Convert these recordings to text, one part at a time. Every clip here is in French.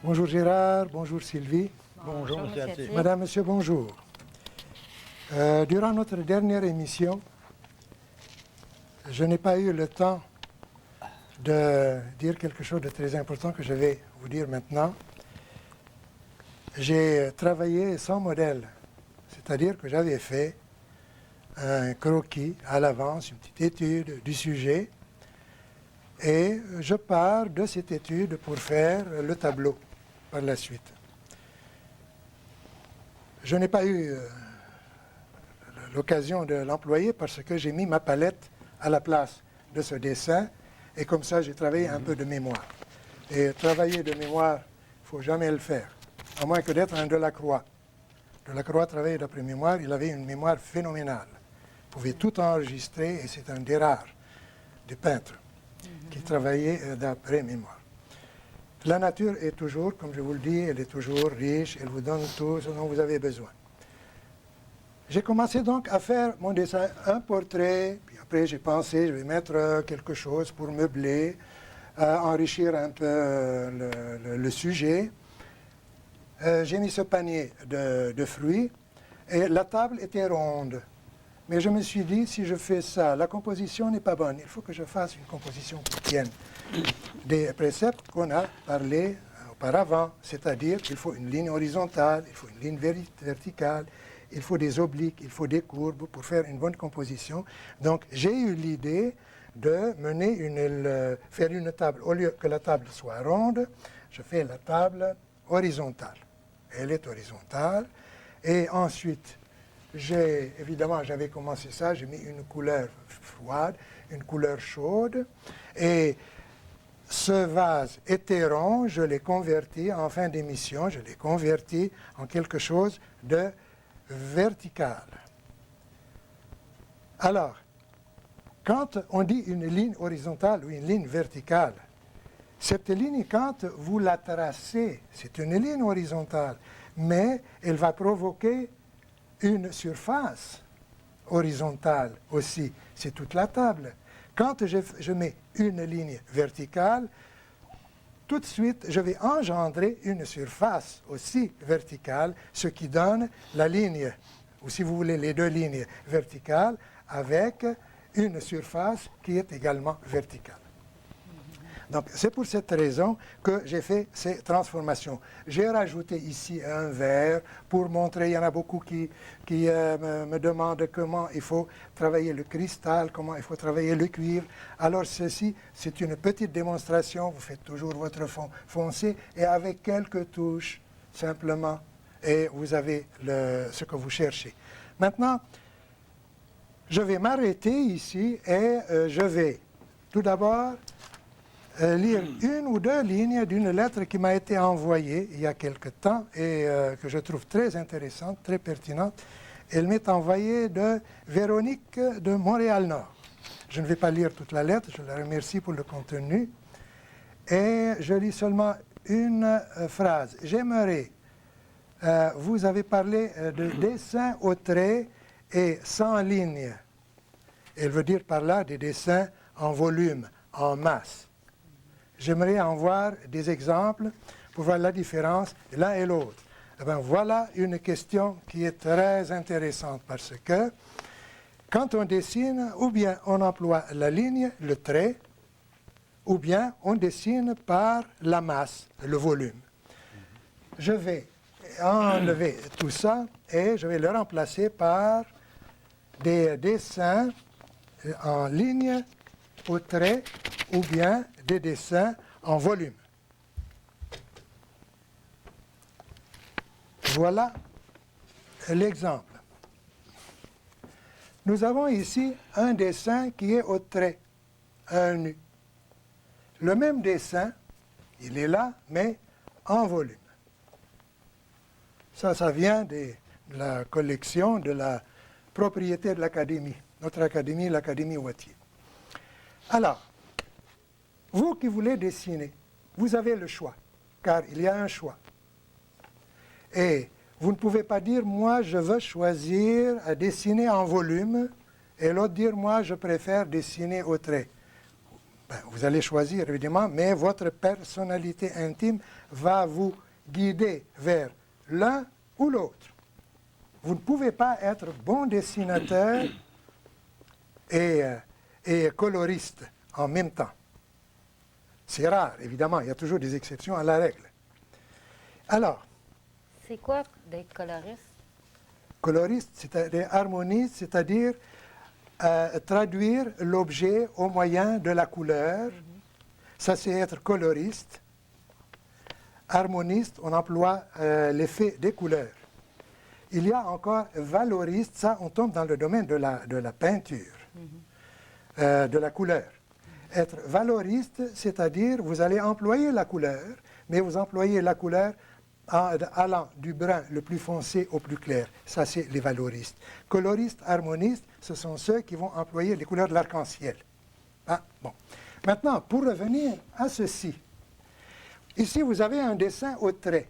Bonjour Gérard, bonjour Sylvie. Bonjour, monsieur Attier. Madame, monsieur, bonjour. Durant notre dernière émission, je n'ai pas eu le temps de dire quelque chose de très important que je vais vous dire maintenant. J'ai travaillé sans modèle, c'est-à-dire que j'avais fait un croquis à l'avance, une petite étude du sujet, et je pars de cette étude pour faire le tableau par la suite. Je n'ai pas eu l'occasion de l'employer parce que j'ai mis ma palette à la place de ce dessin et comme ça j'ai travaillé un peu de mémoire. Et travailler de mémoire, il ne faut jamais le faire, à moins que d'être un Delacroix. Delacroix travaillait d'après mémoire, il avait une mémoire phénoménale. Il pouvait tout enregistrer et c'est un des rares des peintres qui travaillait d'après mémoire. La nature est toujours, comme je vous le dis, elle est toujours riche, elle vous donne tout ce dont vous avez besoin. J'ai commencé donc à faire mon dessin, un portrait, puis après j'ai pensé, je vais mettre quelque chose pour meubler, enrichir un peu le sujet. J'ai mis ce panier de fruits et la table était ronde. Mais je me suis dit, si je fais ça, la composition n'est pas bonne. Il faut que je fasse une composition qui tienne. Des préceptes qu'on a parlé auparavant, c'est-à-dire qu'il faut une ligne horizontale, il faut une ligne verticale, il faut des obliques, il faut des courbes pour faire une bonne composition. Donc j'ai eu l'idée de faire une table. Au lieu que la table soit ronde, je fais la table horizontale. Elle est horizontale. Et ensuite, évidemment, j'avais commencé ça, j'ai mis une couleur froide, une couleur chaude. Et ce vase était rond, je l'ai converti en fin d'émission, je l'ai converti en quelque chose de vertical. Alors, quand on dit une ligne horizontale ou une ligne verticale, cette ligne, quand vous la tracez, c'est une ligne horizontale, mais elle va provoquer une surface horizontale aussi, c'est toute la table. Quand je mets une ligne verticale, tout de suite, je vais engendrer une surface aussi verticale, ce qui donne la ligne, ou si vous voulez les deux lignes verticales, avec une surface qui est également verticale. Donc, c'est pour cette raison que j'ai fait ces transformations. J'ai rajouté ici un verre pour montrer, il y en a beaucoup qui me demandent comment il faut travailler le cristal, comment il faut travailler le cuivre. Alors ceci, c'est une petite démonstration, vous faites toujours votre fond foncé et avec quelques touches, simplement, et vous avez ce que vous cherchez. Maintenant, je vais m'arrêter ici et je vais tout d'abord lire une ou deux lignes d'une lettre qui m'a été envoyée il y a quelque temps et que je trouve très intéressante, très pertinente. Elle m'est envoyée de Véronique de Montréal-Nord. Je ne vais pas lire toute la lettre, je la remercie pour le contenu. Et je lis seulement une phrase. J'aimerais, vous avez parlé de dessin au trait et sans ligne. Elle veut dire par là des dessins en volume, en masse. J'aimerais en voir des exemples pour voir la différence l'un et l'autre. Eh bien, voilà une question qui est très intéressante parce que quand on dessine, ou bien on emploie la ligne, le trait, ou bien on dessine par la masse, le volume. Je vais enlever tout ça et je vais le remplacer par des dessins en ligne, au trait, ou bien des dessins en volume. Voilà l'exemple. Nous avons ici un dessin qui est au trait, un nu. Le même dessin, il est là, mais en volume. Ça vient de la collection de la propriété de l'Académie, notre Académie, l'Académie Wattier. Alors, vous qui voulez dessiner, vous avez le choix, car il y a un choix. Et vous ne pouvez pas dire, moi, je veux choisir à dessiner en volume, et l'autre dire, moi, je préfère dessiner au trait. Ben, vous allez choisir, évidemment, mais votre personnalité intime va vous guider vers l'un ou l'autre. Vous ne pouvez pas être bon dessinateur et coloriste en même temps. C'est rare, évidemment, il y a toujours des exceptions à la règle. Alors, C'est quoi d'être coloriste? coloriste, c'est-à-dire harmoniste, c'est-à-dire traduire l'objet au moyen de la couleur. Ça, c'est être coloriste. Harmoniste, on emploie l'effet des couleurs. Il y a encore valoriste, ça, on tombe dans le domaine de la peinture, de la couleur. Être valoriste, c'est-à-dire vous allez employer la couleur, mais vous employez la couleur allant du brun le plus foncé au plus clair. Ça, c'est les valoristes. Coloristes, harmonistes, ce sont ceux qui vont employer les couleurs de l'arc-en-ciel. Ah, bon. Maintenant, pour revenir à ceci, ici, vous avez un dessin au trait.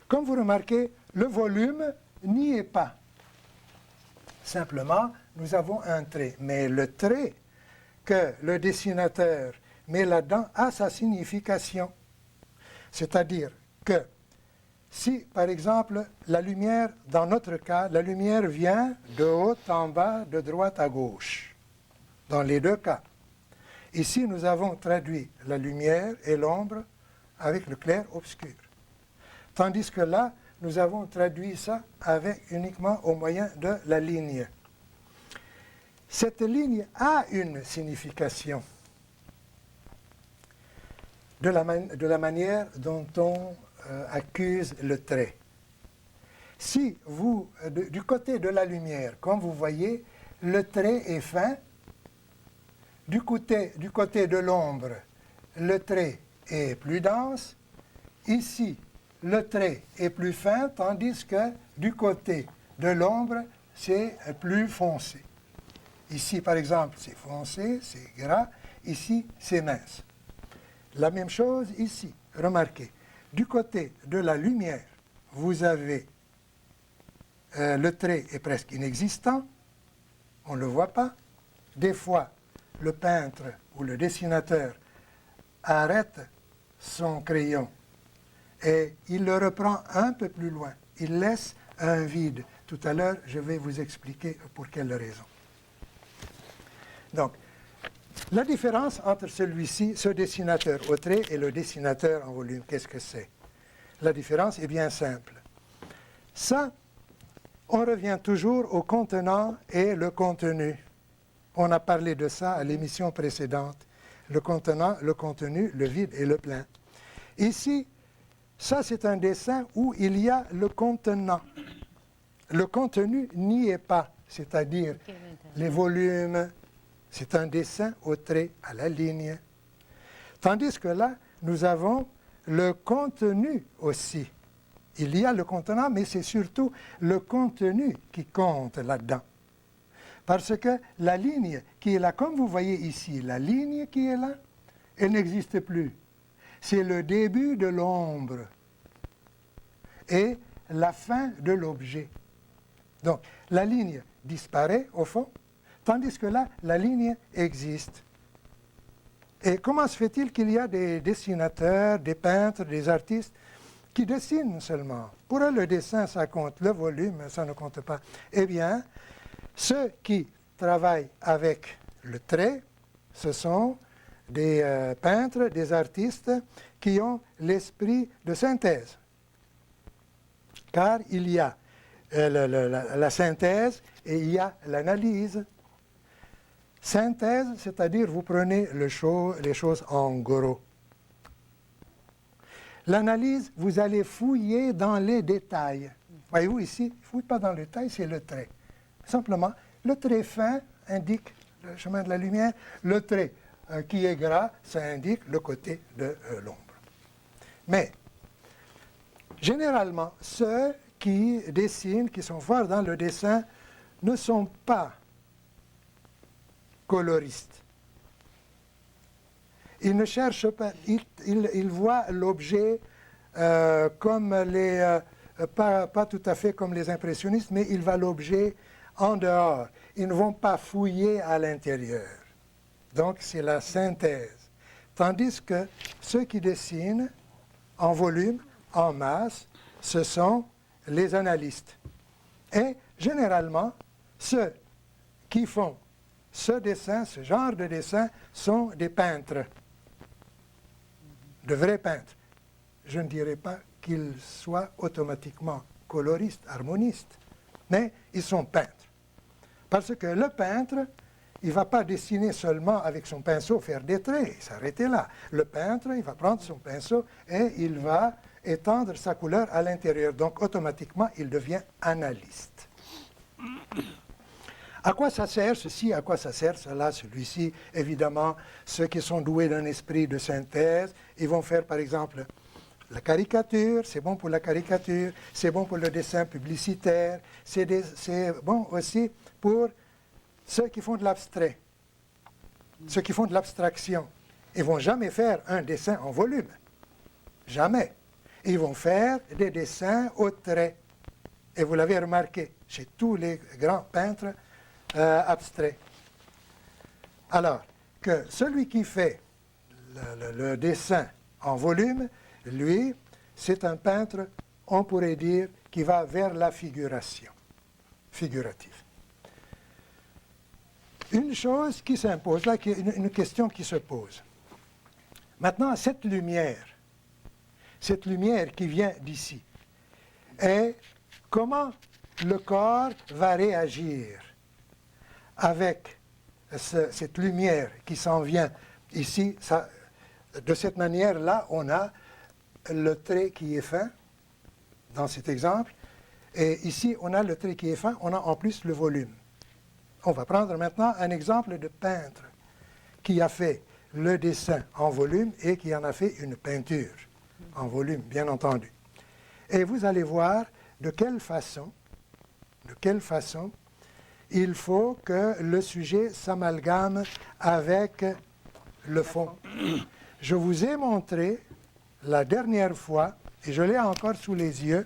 Comme vous remarquez, le volume n'y est pas. Simplement, nous avons un trait. Mais le trait que le dessinateur met là-dedans a sa signification. C'est-à-dire que si, par exemple, la lumière, dans notre cas, la lumière vient de haut en bas, de droite à gauche, dans les deux cas. Ici, nous avons traduit la lumière et l'ombre avec le clair-obscur. Tandis que là, nous avons traduit ça avec uniquement au moyen de la ligne. Cette ligne a une signification de la manière dont on accuse le trait. Si vous, du côté de la lumière, comme vous voyez, le trait est fin, du côté de l'ombre, le trait est plus dense, ici, le trait est plus fin, tandis que du côté de l'ombre, c'est plus foncé. Ici, par exemple, c'est foncé, c'est gras, ici, c'est mince. La même chose ici, remarquez. Du côté de la lumière, vous avez le trait est presque inexistant, on ne le voit pas. Des fois, le peintre ou le dessinateur arrête son crayon et il le reprend un peu plus loin. Il laisse un vide. Tout à l'heure, je vais vous expliquer pour quelle raison. Donc, la différence entre celui-ci, ce dessinateur au trait et le dessinateur en volume, qu'est-ce que c'est? La différence est bien simple. Ça, on revient toujours au contenant et le contenu. On a parlé de ça à l'émission précédente. Le contenant, le contenu, le vide et le plein. Ici, ça c'est un dessin où il y a le contenant. Le contenu n'y est pas, c'est-à-dire les volumes. C'est un dessin au trait, à la ligne. Tandis que là, nous avons le contenu aussi. Il y a le contenant, mais c'est surtout le contenu qui compte là-dedans. Parce que la ligne qui est là, comme vous voyez ici, la ligne qui est là, elle n'existe plus. C'est le début de l'ombre et la fin de l'objet. Donc, la ligne disparaît au fond, tandis que là, la ligne existe. Et comment se fait-il qu'il y a des dessinateurs, des peintres, des artistes qui dessinent seulement? Pour eux, le dessin, ça compte. Le volume, ça ne compte pas. Eh bien, ceux qui travaillent avec le trait, ce sont des peintres, des artistes qui ont l'esprit de synthèse. Car il y a la synthèse et il y a l'analyse. Synthèse, c'est-à-dire vous prenez les choses en gros. L'analyse, vous allez fouiller dans les détails. Voyez-vous ici, il ne fouille pas dans le détail, c'est le trait. Simplement, le trait fin indique le chemin de la lumière. Le trait qui est gras, ça indique le côté de l'ombre. Mais, généralement, ceux qui dessinent, qui sont forts dans le dessin, ne sont pas coloristes. Ils ne cherchent pas, ils voient l'objet comme pas tout à fait comme les impressionnistes, mais ils voient l'objet en dehors. Ils ne vont pas fouiller à l'intérieur. Donc c'est la synthèse. Tandis que ceux qui dessinent en volume, en masse, ce sont les analystes. Et généralement, ceux qui font ce dessin, ce genre de dessin, sont des peintres, de vrais peintres. Je ne dirais pas qu'ils soient automatiquement coloristes, harmonistes, mais ils sont peintres. Parce que le peintre, il ne va pas dessiner seulement avec son pinceau, faire des traits et s'arrêter là. Le peintre, il va prendre son pinceau et il va étendre sa couleur à l'intérieur. Donc automatiquement, il devient analyste. À quoi ça sert ceci, à quoi ça sert cela, celui-ci? Évidemment, ceux qui sont doués d'un esprit de synthèse, ils vont faire par exemple la caricature, c'est bon pour la caricature, c'est bon pour le dessin publicitaire, c'est bon aussi pour ceux qui font de l'abstrait, ceux qui font de l'abstraction. Ils ne vont jamais faire un dessin en volume, jamais. Ils vont faire des dessins au trait. Et vous l'avez remarqué chez tous les grands peintres abstraits. Alors, que celui qui fait le dessin en volume, lui, c'est un peintre, on pourrait dire, qui va vers la figuration, figurative. Une chose qui s'impose, là, une question qui se pose. Maintenant, cette lumière qui vient d'ici, est comment le corps va réagir avec cette lumière qui s'en vient ici. De cette manière-là, on a le trait qui est fin, dans cet exemple, et ici, on a le trait qui est fin, on a en plus le volume. On va prendre maintenant un exemple de peintre qui a fait le dessin en volume et qui en a fait une peinture en volume, bien entendu. Et vous allez voir de quelle façon il faut que le sujet s'amalgame avec le fond. Je vous ai montré la dernière fois, et je l'ai encore sous les yeux,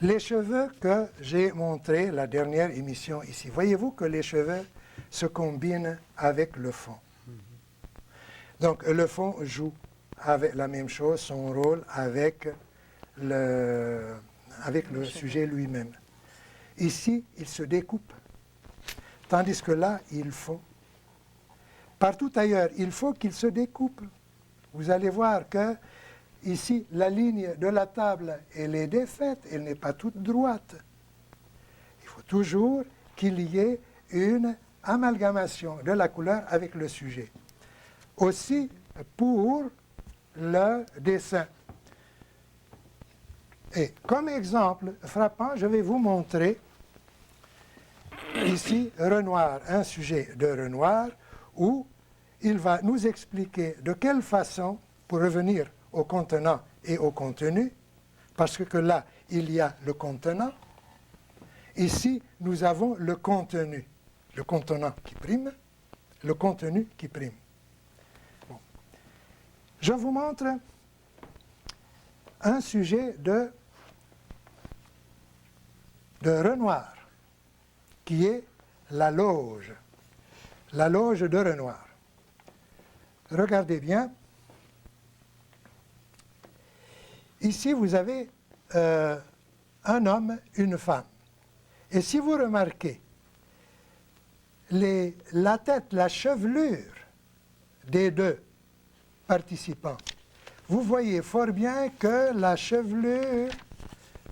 les cheveux que j'ai montrés la dernière émission ici. Voyez-vous que les cheveux se combinent avec le fond. Donc le fond joue avec la même chose, son rôle avec le sujet lui-même. Ici, il se découpe, tandis que là, il fond. Partout ailleurs, il faut qu'il se découpe. Vous allez voir que ici, la ligne de la table, elle est défaite, elle n'est pas toute droite. Il faut toujours qu'il y ait une amalgamation de la couleur avec le sujet. Aussi pour le dessin. Et comme exemple frappant, je vais vous montrer ici Renoir, un sujet de Renoir, où il va nous expliquer de quelle façon, pour revenir au contenant et au contenu, parce que là, il y a le contenant. Ici, nous avons le contenu. Le contenant qui prime, le contenu qui prime. Bon. Je vous montre un sujet de Renoir, qui est la loge de Renoir. Regardez bien. Ici, vous avez un homme, une femme. Et si vous remarquez, la tête, la chevelure des deux participants, vous voyez fort bien que la chevelure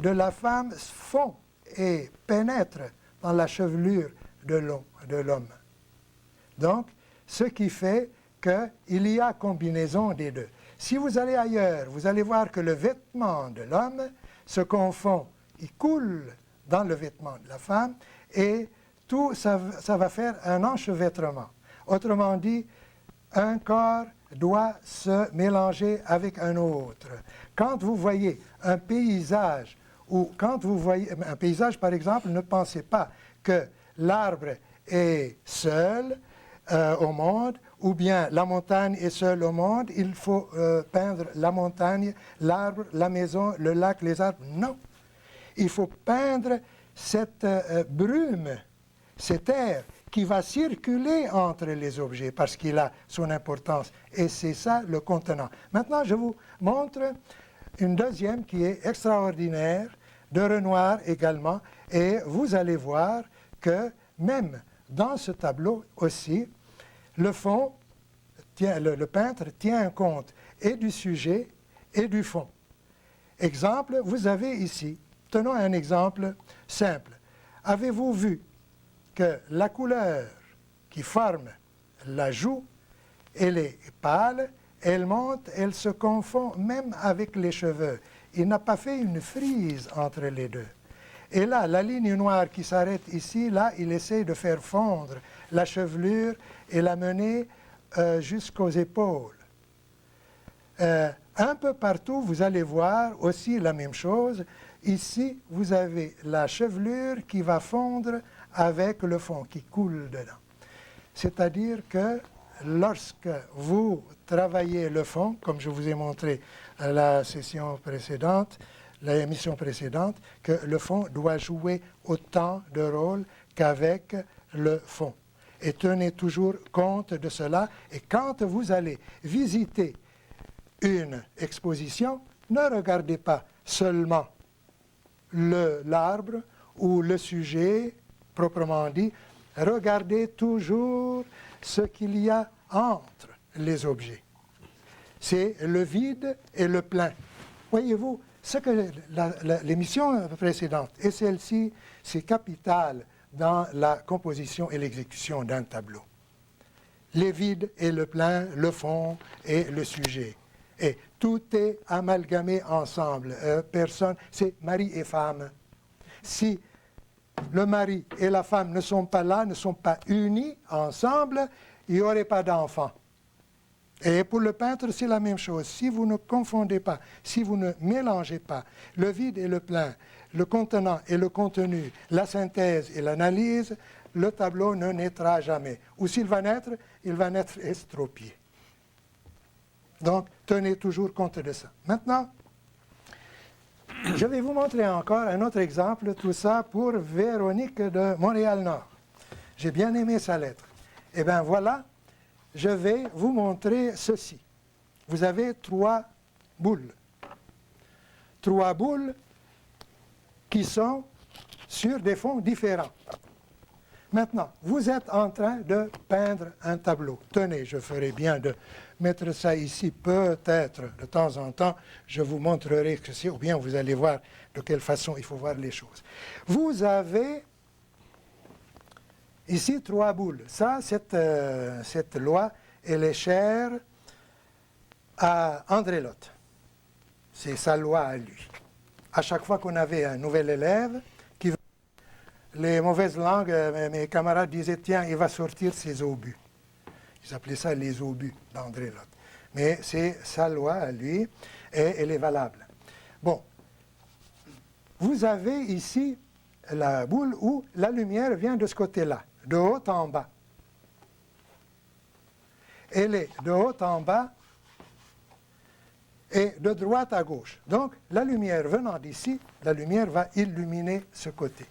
de la femme fond et pénètre dans la chevelure de l'homme. Donc, ce qui fait qu'il y a combinaison des deux. Si vous allez ailleurs, vous allez voir que le vêtement de l'homme se confond, il coule dans le vêtement de la femme, et tout ça va faire un enchevêtrement. Autrement dit, un corps doit se mélanger avec un autre. Quand vous voyez un paysage, ou quand vous voyez un paysage par exemple, ne pensez pas que l'arbre est seul au monde, ou bien la montagne est seule au monde, il faut peindre la montagne, l'arbre, la maison, le lac, les arbres. Non. Il faut peindre cette brume, cet air qui va circuler entre les objets parce qu'il a son importance. Et c'est ça le contenant. Maintenant, je vous montre une deuxième qui est extraordinaire, de Renoir également. Et vous allez voir que même dans ce tableau aussi, le fond, le peintre tient compte et du sujet et du fond. Exemple, vous avez ici, tenons un exemple simple. Avez-vous vu que la couleur qui forme la joue, elle est pâle, elle monte, elle se confond même avec les cheveux. Il n'a pas fait une frise entre les deux. Et là, la ligne noire qui s'arrête ici, là, il essaie de faire fondre la chevelure et la mener jusqu'aux épaules. Un peu partout, vous allez voir aussi la même chose. Ici, vous avez la chevelure qui va fondre avec le fond, qui coule dedans. C'est-à-dire que lorsque vous travaillez le fond, comme je vous ai montré à la session précédente, l'émission précédente, que le fond doit jouer autant de rôle qu'avec le fond. Et tenez toujours compte de cela. Et quand vous allez visiter une exposition, ne regardez pas seulement l'arbre ou le sujet proprement dit, regardez toujours ce qu'il y a entre les objets. C'est le vide et le plein. Voyez-vous, ce que l'émission précédente et celle-ci, c'est capital dans la composition et l'exécution d'un tableau. Les vides et le plein, le fond et le sujet. Et tout est amalgamé ensemble. Personne, c'est mari et femme. Si le mari et la femme ne sont pas là, ne sont pas unis ensemble, il n'y aurait pas d'enfant. Et pour le peintre, c'est la même chose. Si vous ne confondez pas, si vous ne mélangez pas le vide et le plein, le contenant et le contenu, la synthèse et l'analyse, le tableau ne naîtra jamais. Ou s'il va naître, il va naître estropié. Donc, tenez toujours compte de ça. Maintenant, je vais vous montrer encore un autre exemple, tout ça pour Véronique de Montréal-Nord. J'ai bien aimé sa lettre. Eh bien voilà, je vais vous montrer ceci. Vous avez 3 boules. 3 boules qui sont sur des fonds différents. Maintenant, vous êtes en train de peindre un tableau. Tenez, je ferai bien de mettre ça ici, peut-être de temps en temps, je vous montrerai que c'est, ou bien vous allez voir de quelle façon il faut voir les choses. Vous avez ici 3 boules. Ça, cette loi, elle est chère à André Lhote. C'est sa loi à lui. À chaque fois qu'on avait un nouvel élève, les mauvaises langues, mes camarades disaient, tiens, il va sortir ses obus. Ils appelaient ça les obus d'André Lhote. Mais c'est sa loi à lui, et elle est valable. Bon, vous avez ici la boule où la lumière vient de ce côté-là, de haut en bas. Elle est de haut en bas et de droite à gauche. Donc, la lumière venant d'ici, la lumière va illuminer ce côté.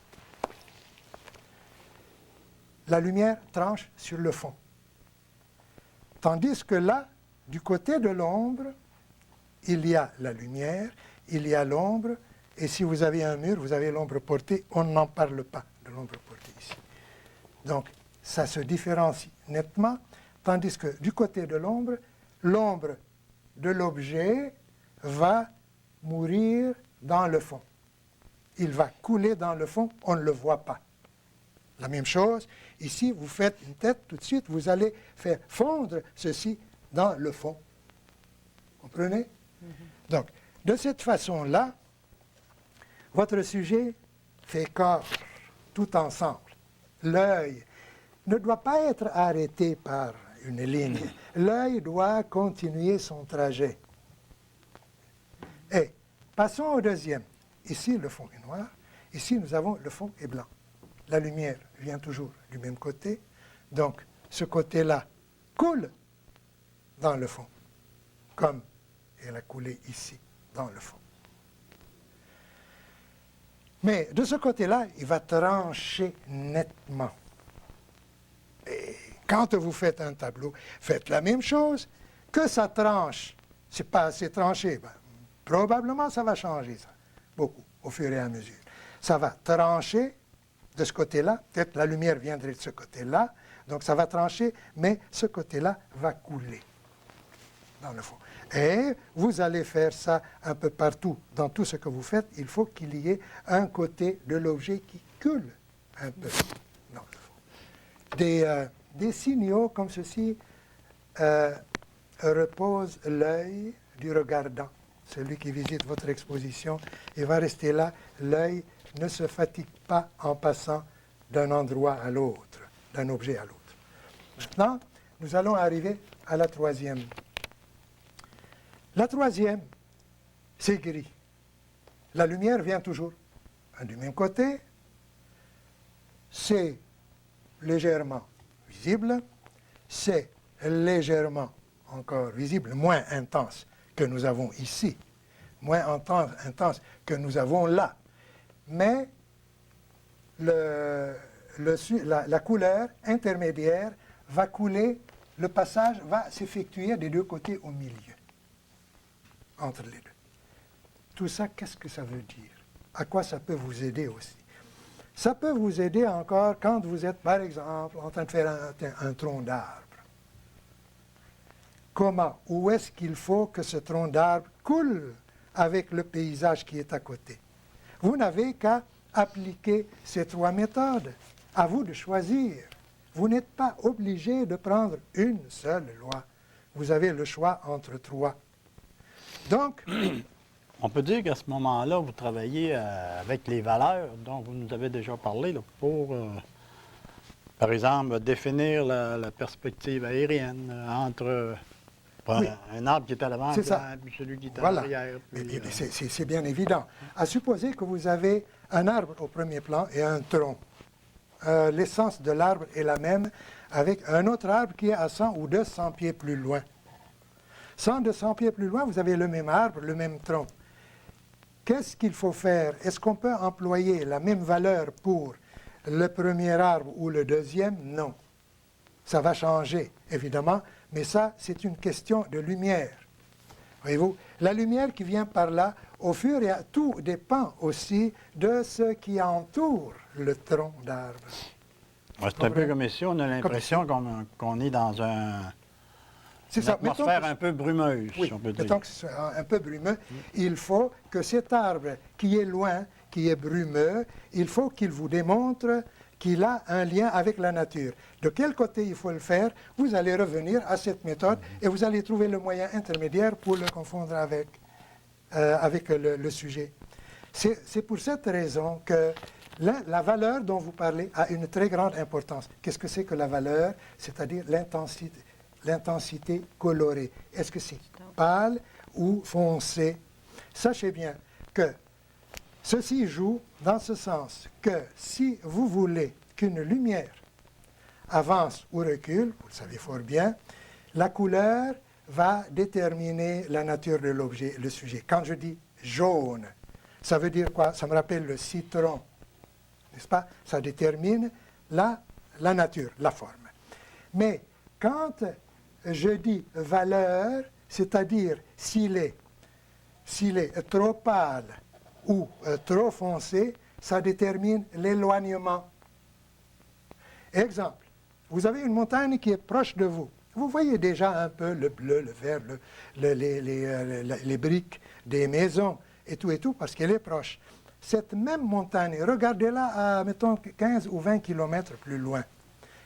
La lumière tranche sur le fond. Tandis que là, du côté de l'ombre, il y a la lumière, il y a l'ombre, et si vous avez un mur, vous avez l'ombre portée, on n'en parle pas de l'ombre portée ici. Donc, ça se différencie nettement, tandis que du côté de l'ombre de l'objet va mourir dans le fond. Il va couler dans le fond, on ne le voit pas. La même chose, ici, vous faites une tête, tout de suite, vous allez faire fondre ceci dans le fond. Comprenez? Donc, de cette façon-là, votre sujet fait corps, tout ensemble. L'œil ne doit pas être arrêté par une ligne. L'œil doit continuer son trajet. Et passons au deuxième. Ici, le fond est noir. Ici, nous avons le fond est blanc. La lumière vient toujours du même côté. Donc, ce côté-là coule dans le fond, comme elle a coulé ici, dans le fond. Mais de ce côté-là, il va trancher nettement. Quand vous faites un tableau, faites la même chose. Que ça tranche, c'est pas assez tranché, ben, probablement ça va changer, ça, beaucoup, au fur et à mesure. Ça va trancher de ce côté-là, peut-être la lumière viendrait de ce côté-là, donc ça va trancher, mais ce côté-là va couler, dans le fond. Et vous allez faire ça un peu partout, dans tout ce que vous faites, il faut qu'il y ait un côté de l'objet qui coule un peu, dans le fond. Des signaux comme ceci reposent l'œil du regardant. Celui qui visite votre exposition, il va rester là, l'œil ne se fatigue pas en passant d'un endroit à l'autre, d'un objet à l'autre. Maintenant, nous allons arriver à la troisième. La troisième, c'est gris. La lumière vient toujours du même côté, c'est légèrement visible, c'est légèrement encore visible, moins intense que nous avons ici, moins intense que nous avons là. Mais la couleur intermédiaire va couler, le passage va s'effectuer des deux côtés au milieu, entre les deux. Tout ça, qu'est-ce que ça veut dire? À quoi ça peut vous aider aussi? Ça peut vous aider encore quand vous êtes, par exemple, en train de faire un tronc d'arbre. Comment, où est-ce qu'il faut que ce tronc d'arbre coule avec le paysage qui est à côté? Vous n'avez qu'à appliquer ces trois méthodes. À vous de choisir. Vous n'êtes pas obligé de prendre une seule loi. Vous avez le choix entre trois. Donc, on peut dire qu'à ce moment-là, vous travaillez avec les valeurs dont vous nous avez déjà parlé, là, pour, par exemple, définir la perspective aérienne entre oui. un arbre qui est à l'avant et celui qui est à l'arrière. C'est bien évident. À supposer que vous avez un arbre au premier plan et un tronc. L'essence de l'arbre est la même avec un autre arbre qui est à 100 ou 200 pieds plus loin. 100, 200 pieds plus loin, vous avez le même arbre, le même tronc. Qu'est-ce qu'il faut faire? Est-ce qu'on peut employer la même valeur pour le premier arbre ou le deuxième? Non. Ça va changer, évidemment, mais ça, c'est une question de lumière. Voyez-vous, la lumière qui vient par là, au fur et à tout dépend aussi de ce qui entoure le tronc d'arbre. Ouais, c'est un peu comme ici, on a l'impression qu'on est dans une atmosphère un peu brumeuse, oui, si on peut dire. Mettons que c'est un peu brumeux, il faut que cet arbre qui est loin, qui est brumeux, il faut qu'il vous démontre qu'il a un lien avec la nature. De quel côté il faut le faire? Vous allez revenir à cette méthode et vous allez trouver le moyen intermédiaire pour le confondre avec le sujet. C'est pour cette raison que la valeur dont vous parlez a une très grande importance. Qu'est-ce que c'est que la valeur? C'est-à-dire l'intensité colorée. Est-ce que c'est pâle ou foncé? Sachez bien que ceci joue dans ce sens que si vous voulez qu'une lumière avance ou recule, vous le savez fort bien, la couleur va déterminer la nature de l'objet, le sujet. Quand je dis jaune, ça veut dire quoi? Ça me rappelle le citron, n'est-ce pas? Ça détermine la nature, la forme. Mais quand je dis valeur, c'est-à-dire s'il est trop pâle ou trop foncé, ça détermine l'éloignement. Exemple, vous avez une montagne qui est proche de vous. Vous voyez déjà un peu le bleu, le vert, les briques des maisons et tout, parce qu'elle est proche. Cette même montagne, regardez-la à, mettons, 15 ou 20 kilomètres plus loin.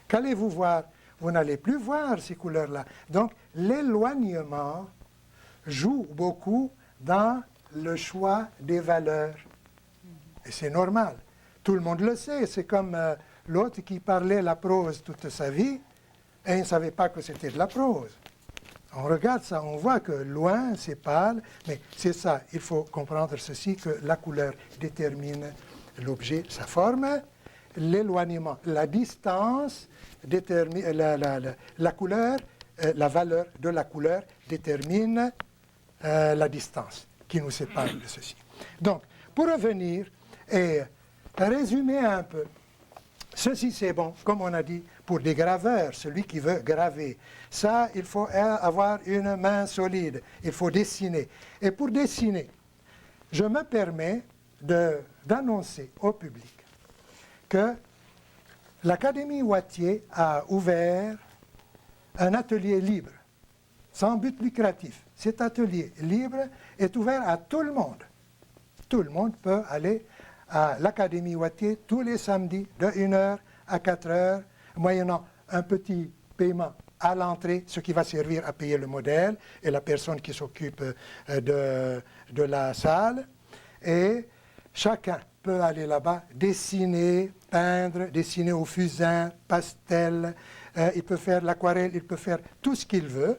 Qu'allez-vous voir? Vous n'allez plus voir ces couleurs-là. Donc, l'éloignement joue beaucoup dans le choix des valeurs. Et c'est normal. Tout le monde le sait. C'est comme l'autre qui parlait la prose toute sa vie et il ne savait pas que c'était de la prose. On regarde ça, on voit que loin, c'est pâle, mais c'est ça. Il faut comprendre ceci, que la couleur détermine l'objet, sa forme, l'éloignement, la distance détermine la couleur, la valeur de la couleur détermine la distance qui nous sépare de ceci. Donc, pour revenir et résumer un peu Ceci, c'est bon, comme on a dit, pour des graveurs, celui qui veut graver. Ça, il faut avoir une main solide, il faut dessiner. Et pour dessiner, je me permets d'annoncer au public que l'Académie Wattier a ouvert un atelier libre, sans but lucratif. Cet atelier libre est ouvert à tout le monde. Tout le monde peut aller à l'Académie Wattier tous les samedis de 1h à 4h, moyennant un petit paiement à l'entrée, ce qui va servir à payer le modèle et la personne qui s'occupe de la salle. Et chacun peut aller là-bas dessiner, peindre, dessiner au fusain, pastel, il peut faire l'aquarelle, il peut faire tout ce qu'il veut.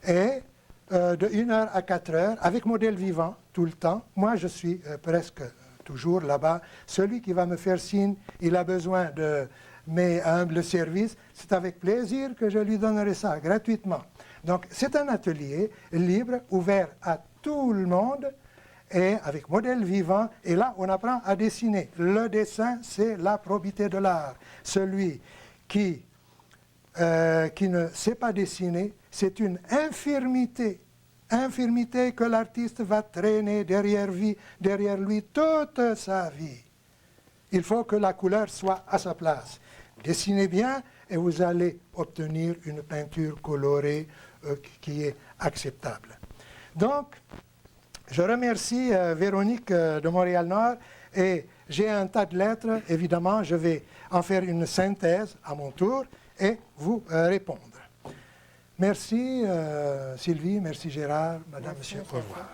Et de 1h à 4h, avec modèle vivant tout le temps, moi je suis presque toujours là-bas. Celui qui va me faire signe, il a besoin de mes humbles services, c'est avec plaisir que je lui donnerai ça gratuitement. Donc c'est un atelier libre, ouvert à tout le monde, et avec modèle vivant, et là on apprend à dessiner. Le dessin, c'est la probité de l'art. Celui qui ne sait pas dessiner, c'est une infirmité que l'artiste va traîner derrière lui toute sa vie. Il faut que la couleur soit à sa place. Dessinez bien et vous allez obtenir une peinture colorée qui est acceptable. Donc, je remercie Véronique de Montréal-Nord et j'ai un tas de lettres. Évidemment, je vais en faire une synthèse à mon tour et vous répondre. Merci Sylvie, merci Gérard, Madame, Monsieur, au revoir.